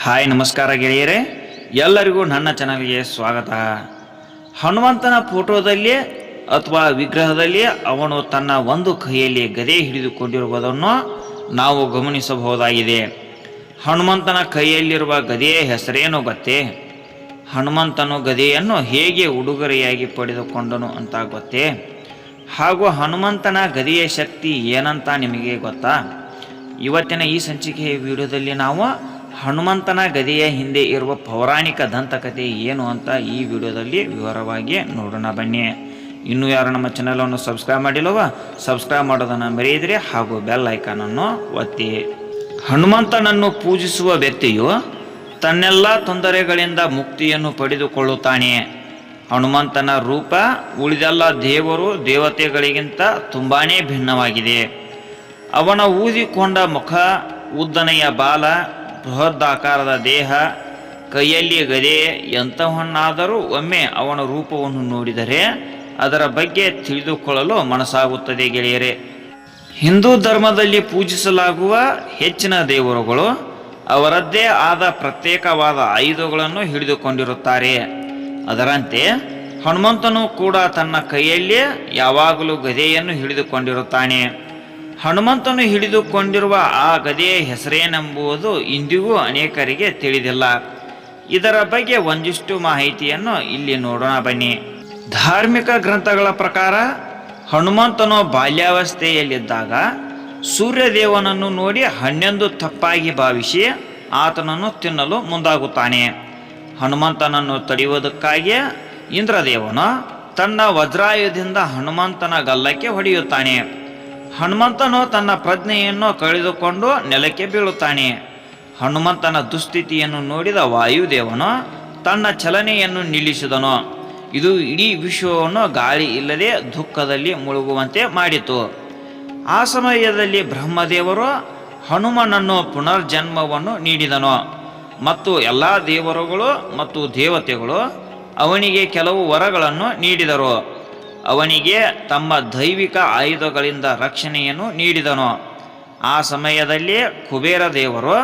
Hi ನಮಸ್ಕಾರ ಗೆಳೆಯರೇ, ಎಲ್ಲರಿಗೂ ನನ್ನ ಚಾನಲ್ಗೆ ಸ್ವಾಗತ. ಹನುಮಂತನ ಫೋಟೋದಲ್ಲಿ ಅಥವಾ ವಿಗ್ರಹದಲ್ಲಿ ಅವನು ತನ್ನ ಒಂದು ಕೈಯಲ್ಲಿ ಗದೆ ಹಿಡಿದುಕೊಂಡಿರುವುದನ್ನು ನಾವು ಗಮನಿಸಬಹುದಾಗಿದೆ. ಹನುಮಂತನ ಕೈಯಲ್ಲಿರುವ ಗದೆಯ ಹೆಸರೇನು ಗೊತ್ತೇ? ಹನುಮಂತನು ಗದೆಯನ್ನು ಹೇಗೆ ಉಡುಗೊರೆಯಾಗಿ ಪಡೆದುಕೊಂಡನು ಅಂತ ಗೊತ್ತೇ? ಹಾಗೂ ಹನುಮಂತನ ಗದೆಯ ಶಕ್ತಿ ಏನಂತ ನಿಮಗೆ ಗೊತ್ತಾ? ಇವತ್ತಿನ ಈ ಸಂಚಿಕೆಯ ವಿಡಿಯೋದಲ್ಲಿ ನಾವು ಹನುಮಂತನ ಗದೆಯ ಹಿಂದೆ ಇರುವ ಪೌರಾಣಿಕ ದಂತಕಥೆ ಏನು ಅಂತ ಈ ವಿಡಿಯೋದಲ್ಲಿ ವಿವರವಾಗಿ ನೋಡೋಣ ಬನ್ನಿ. ಇನ್ನೂ ಯಾರು ನಮ್ಮ ಚಾನಲನ್ನು ಸಬ್ಸ್ಕ್ರೈಬ್ ಮಾಡಿಲ್ಲವ ಸಬ್ಸ್ಕ್ರೈಬ್ ಮಾಡೋದನ್ನು ಮರೆಯದಿರಿ ಹಾಗೂ ಬೆಲ್ ಐಕಾನನ್ನು ಒತ್ತಿ. ಹನುಮಂತನನ್ನು ಪೂಜಿಸುವ ವ್ಯಕ್ತಿಯು ತನ್ನೆಲ್ಲ ತೊಂದರೆಗಳಿಂದ ಮುಕ್ತಿಯನ್ನು ಪಡೆದುಕೊಳ್ಳುತ್ತಾನೆ. ಹನುಮಂತನ ರೂಪ ಉಳಿದೆಲ್ಲ ದೇವರು ದೇವತೆಗಳಿಗಿಂತ ತುಂಬಾ ಭಿನ್ನವಾಗಿದೆ. ಅವನ ಊದಿಕೊಂಡ ಮುಖ, ಉದ್ದನೆಯ ಬಾಲ, ಬೃಹದಾಕಾರದ ದೇಹ, ಕೈಯಲ್ಲಿ ಗದೆ ಎಂತಹವನ್ನಾದರೂ ಒಮ್ಮೆ ಅವನ ರೂಪವನ್ನು ನೋಡಿದರೆ ಅದರ ಬಗ್ಗೆ ತಿಳಿದುಕೊಳ್ಳಲು ಮನಸ್ಸಾಗುತ್ತದೆ ಗೆಳೆಯರೇ. ಹಿಂದೂ ಧರ್ಮದಲ್ಲಿ ಪೂಜಿಸಲಾಗುವ ಹೆಚ್ಚಿನ ದೇವರುಗಳು ಅವರದ್ದೇ ಆದ ಪ್ರತ್ಯೇಕವಾದ ಆಯುಧಗಳನ್ನು ಹಿಡಿದುಕೊಂಡಿರುತ್ತಾರೆ. ಅದರಂತೆ ಹನುಮಂತನು ಕೂಡ ತನ್ನ ಕೈಯಲ್ಲಿ ಯಾವಾಗಲೂ ಗದೆಯನ್ನು ಹಿಡಿದುಕೊಂಡಿರುತ್ತಾನೆ. ಹನುಮಂತನು ಹಿಡಿದುಕೊಂಡಿರುವ ಆ ಗದೆಯ ಹೆಸರೇನೆಂಬುದು ಇಂದಿಗೂ ಅನೇಕರಿಗೆ ತಿಳಿದಿಲ್ಲ. ಇದರ ಬಗ್ಗೆ ಒಂದಿಷ್ಟು ಮಾಹಿತಿಯನ್ನು ಇಲ್ಲಿ ನೋಡೋಣ ಬನ್ನಿ. ಧಾರ್ಮಿಕ ಗ್ರಂಥಗಳ ಪ್ರಕಾರ ಹನುಮಂತನು ಬಾಲ್ಯಾವಸ್ಥೆಯಲ್ಲಿದ್ದಾಗ ಸೂರ್ಯದೇವನನ್ನು ನೋಡಿ 11 ತಪ್ಪಾಗಿ ಭಾವಿಸಿ ಆತನನ್ನು ತಿನ್ನಲು ಮುಂದಾಗುತ್ತಾನೆ. ಹನುಮಂತನನ್ನು ತಡೆಯುವುದಕ್ಕಾಗಿ ಇಂದ್ರದೇವನು ತನ್ನ ವಜ್ರಾಯುಧದಿಂದ ಹನುಮಂತನ ಗಲ್ಲಕ್ಕೆ ಹೊಡೆಯುತ್ತಾನೆ. ಹನುಮಂತನು ತನ್ನ ಪ್ರಜ್ಞೆಯನ್ನು ಕಳೆದುಕೊಂಡು ನೆಲಕ್ಕೆ ಬೀಳುತ್ತಾನೆ. ಹನುಮಂತನ ದುಸ್ಥಿತಿಯನ್ನು ನೋಡಿದ ವಾಯುದೇವನು ತನ್ನ ಚಲನೆಯನ್ನು ನಿಲ್ಲಿಸಿದನು. ಇದು ಇಡೀ ವಿಶ್ವವನ್ನು ಗಾಳಿ ಇಲ್ಲದೆ ದುಃಖದಲ್ಲಿ ಮುಳುಗುವಂತೆ ಮಾಡಿತು. ಆ ಸಮಯದಲ್ಲಿ ಬ್ರಹ್ಮದೇವರು ಹನುಮನನ್ನು ಪುನರ್ಜನ್ಮವನ್ನು ನೀಡಿದನು ಮತ್ತು ಎಲ್ಲ ದೇವರುಗಳು ಮತ್ತು ದೇವತೆಗಳು ಅವನಿಗೆ ಕೆಲವು ವರಗಳನ್ನು ನೀಡಿದರು. ಅವನಿಗೆ ತಮ್ಮ ದೈವಿಕ ಆಯುಧಗಳಿಂದ ರಕ್ಷಣೆಯನ್ನು ನೀಡಿದನು. ಆ ಸಮಯದಲ್ಲಿ ಕುಬೇರ ದೇವರು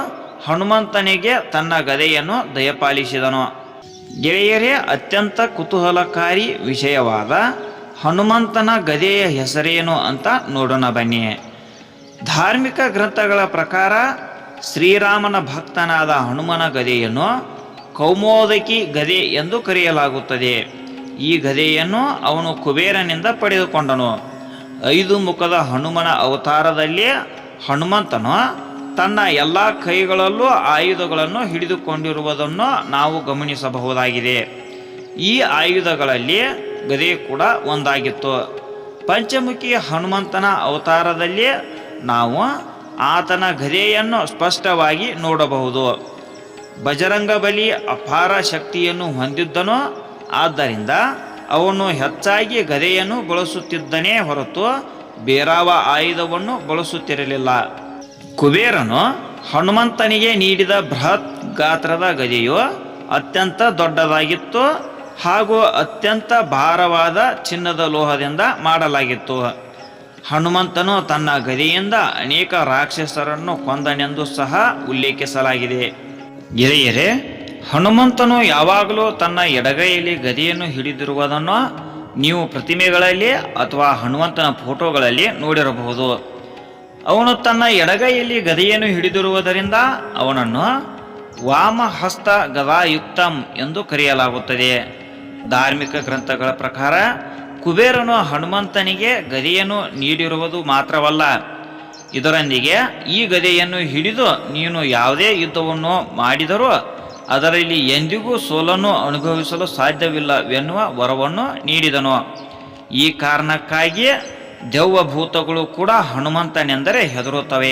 ಹನುಮಂತನಿಗೆ ತನ್ನ ಗದೆಯನ್ನು ದಯಪಾಲಿಸಿದನು. ಗೆಳೆಯರೇ, ಅತ್ಯಂತ ಕುತೂಹಲಕಾರಿ ವಿಷಯವಾದ ಹನುಮಂತನ ಗದೆಯ ಹೆಸರೇನು ಅಂತ ನೋಡೋಣ ಬನ್ನಿ. ಧಾರ್ಮಿಕ ಗ್ರಂಥಗಳ ಪ್ರಕಾರ ಶ್ರೀರಾಮನ ಭಕ್ತನಾದ ಹನುಮನ ಗದೆಯನ್ನು ಕೌಮೋದಕಿ ಗದೆ ಎಂದು ಕರೆಯಲಾಗುತ್ತದೆ. ಈ ಗದೆಯನ್ನು ಅವನು ಕುಬೇರನಿಂದ ಪಡೆದುಕೊಂಡನು. 5 ಮುಖದ ಹನುಮನ ಅವತಾರದಲ್ಲಿ ಹನುಮಂತನು ತನ್ನ ಎಲ್ಲ ಕೈಗಳಲ್ಲೂ ಆಯುಧಗಳನ್ನು ಹಿಡಿದುಕೊಂಡಿರುವುದನ್ನು ನಾವು ಗಮನಿಸಬಹುದಾಗಿದೆ. ಈ ಆಯುಧಗಳಲ್ಲಿ ಗದೆ ಕೂಡ ಒಂದಾಗಿತ್ತು. ಪಂಚಮುಖಿ ಹನುಮಂತನ ಅವತಾರದಲ್ಲಿ ನಾವು ಆತನ ಗದೆಯನ್ನು ಸ್ಪಷ್ಟವಾಗಿ ನೋಡಬಹುದು. ಬಜರಂಗಬಲಿ ಅಪಾರ ಶಕ್ತಿಯನ್ನು ಹೊಂದಿದ್ದನು. ಆದ್ದರಿಂದ ಅವನು ಹೆಚ್ಚಾಗಿ ಗದೆಯನ್ನು ಬಳಸುತ್ತಿದ್ದನೇ ಹೊರತು ಬೇರಾವ ಆಯುಧವನ್ನು ಬಳಸುತ್ತಿರಲಿಲ್ಲ. ಕುಬೇರನು ಹನುಮಂತನಿಗೆ ನೀಡಿದ ಬೃಹತ್ ಗಾತ್ರದ ಗದೆಯು ಅತ್ಯಂತ ದೊಡ್ಡದಾಗಿತ್ತು ಹಾಗೂ ಅತ್ಯಂತ ಭಾರವಾದ ಚಿನ್ನದ ಲೋಹದಿಂದ ಮಾಡಲಾಗಿತ್ತು. ಹನುಮಂತನು ತನ್ನ ಗದೆಯಿಂದ ಅನೇಕ ರಾಕ್ಷಸರನ್ನು ಕೊಂದನೆಂದು ಸಹ ಉಲ್ಲೇಖಿಸಲಾಗಿದೆ. ಗೆಳೆಯರೇ, ಹನುಮಂತನು ಯಾವಾಗಲೂ ತನ್ನ ಎಡಗೈಯಲ್ಲಿ ಗದೆಯನ್ನು ಹಿಡಿದಿರುವುದನ್ನು ನೀವು ಪ್ರತಿಮೆಗಳಲ್ಲಿ ಅಥವಾ ಹನುಮಂತನ ಫೋಟೋಗಳಲ್ಲಿ ನೋಡಿರಬಹುದು. ಅವನು ತನ್ನ ಎಡಗೈಯಲ್ಲಿ ಗದೆಯನ್ನು ಹಿಡಿದಿರುವುದರಿಂದ ಅವನನ್ನು ವಾಮಹಸ್ತ ಗದಾಯುಕ್ತಂ ಎಂದು ಕರೆಯಲಾಗುತ್ತದೆ. ಧಾರ್ಮಿಕ ಗ್ರಂಥಗಳ ಪ್ರಕಾರ ಕುಬೇರನು ಹನುಮಂತನಿಗೆ ಗದೆಯನ್ನು ನೀಡಿರುವುದು ಮಾತ್ರವಲ್ಲ, ಇದರೊಂದಿಗೆ ಈ ಗದೆಯನ್ನು ಹಿಡಿದು ನೀನು ಯಾವುದೇ ಯುದ್ಧವನ್ನು ಮಾಡಿದರೂ ಅದರಲ್ಲಿ ಎಂದಿಗೂ ಸೋಲನ್ನು ಅನುಭವಿಸಲು ಸಾಧ್ಯವಿಲ್ಲವೆನ್ನುವ ವರವನ್ನು ನೀಡಿದನು. ಈ ಕಾರಣಕ್ಕಾಗಿ ದೆವ್ವಭೂತಗಳು ಕೂಡ ಹನುಮಂತನೆಂದರೆ ಹೆದರುತ್ತವೆ.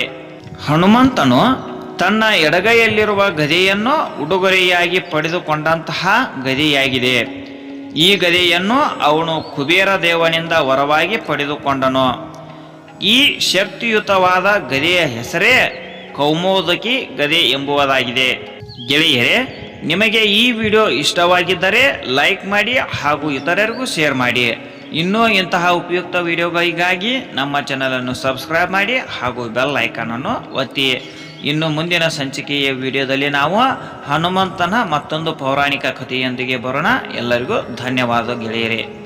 ಹನುಮಂತನು ತನ್ನ ಎಡಗೈಯಲ್ಲಿರುವ ಗದೆಯನ್ನು ಉಡುಗೊರೆಯಾಗಿ ಪಡೆದುಕೊಂಡಂತಹ ಗದೆಯಾಗಿದೆ. ಈ ಗದೆಯನ್ನು ಅವನು ಕುಬೇರ ದೇವನಿಂದ ವರವಾಗಿ ಪಡೆದುಕೊಂಡನು. ಈ ಶಕ್ತಿಯುತವಾದ ಗದೆಯ ಹೆಸರೇ ಕೌಮೋದಕಿ ಗದೆ ಎಂಬುದಾಗಿದೆ. ಗೆಳೆಯರೇ, ನಿಮಗೆ ಈ ವಿಡಿಯೋ ಇಷ್ಟವಾಗಿದ್ದರೆ ಲೈಕ್ ಮಾಡಿ ಹಾಗೂ ಇತರರಿಗೂ ಶೇರ್ ಮಾಡಿ. ಇನ್ನೂ ಇಂತಹ ಉಪಯುಕ್ತ ವಿಡಿಯೋಗಳಿಗಾಗಿ ನಮ್ಮ ಚಾನಲನ್ನು ಸಬ್ಸ್ಕ್ರೈಬ್ ಮಾಡಿ ಹಾಗೂ ಬೆಲ್ ಐಕಾನನ್ನು ಒತ್ತಿ. ಇನ್ನು ಮುಂದಿನ ಸಂಚಿಕೆಯ ವಿಡಿಯೋದಲ್ಲಿ ನಾವು ಹನುಮಂತನ ಮತ್ತೊಂದು ಪೌರಾಣಿಕ ಕಥೆಯೊಂದಿಗೆ ಬರೋಣ. ಎಲ್ಲರಿಗೂ ಧನ್ಯವಾದ ಗೆಳೆಯರೇ.